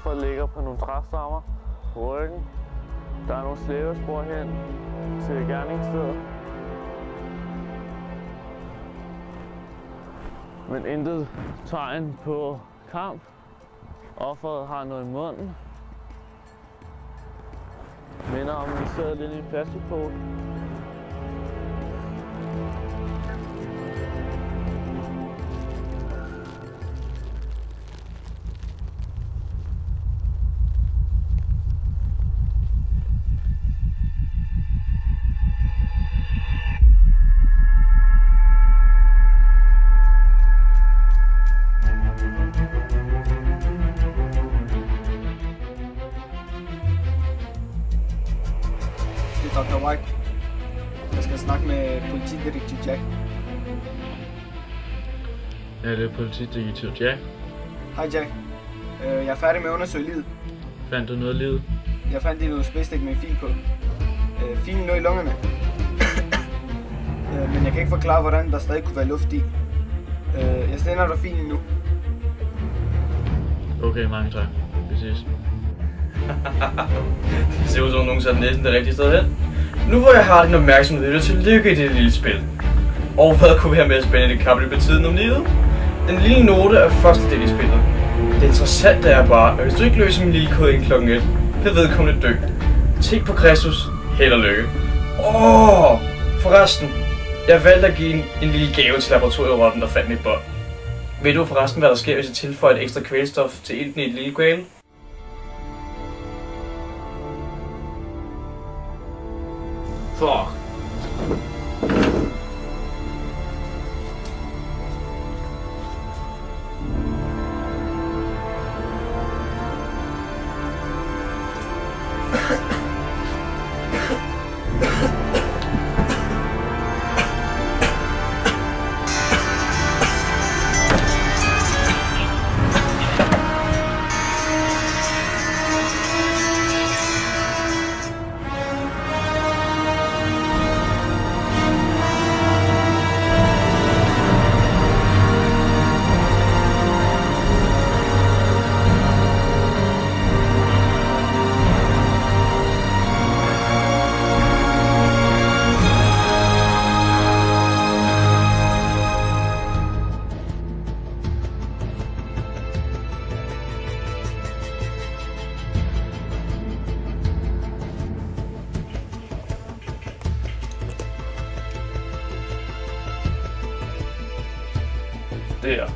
Offeret ligger på nogle træstammer på ryggen. Der er nogle slæbespor hen til gerningsstedet. Men intet tegn på kamp. Offeret har noget i munden. Minder om, at vi sidder lidt i en plastikpose. Dr. White. Jeg skal snakke med politidetektiv Jack. Ja, det er politidetektiv Jack. Hej Jack. Jeg er færdig med at undersøge livet. Fandt du noget af livet? Jeg fandt noget spidstik med en fil på. Filen lå i lungerne. Men jeg kan ikke forklare, hvordan der stadig kunne være luft i. Jeg sender dig filen nu. Okay, mange tak. Vi ses. Det ser ud som nogen satte næsten det rigtige sted hen. Nu hvor jeg har din opmærksomhed, vil jeg tillykke i det lille spil. Og hvad kunne være mere spændende i kapløb af tiden om livet? Den lille note er første del i spillet. Det interessante er bare, at hvis du ikke løser min lille kode ind klokken 1, vil vedkommende dø. Tænk på Kristus. Held og lykke. Forresten. Jeg valgte at give en lille gave til laboratorierotten, der fandt mit bånd. Ved du forresten, hvad der sker, hvis jeg tilføjer et ekstra kvælstof til ilten i et lille kvæl? Fuck. Der.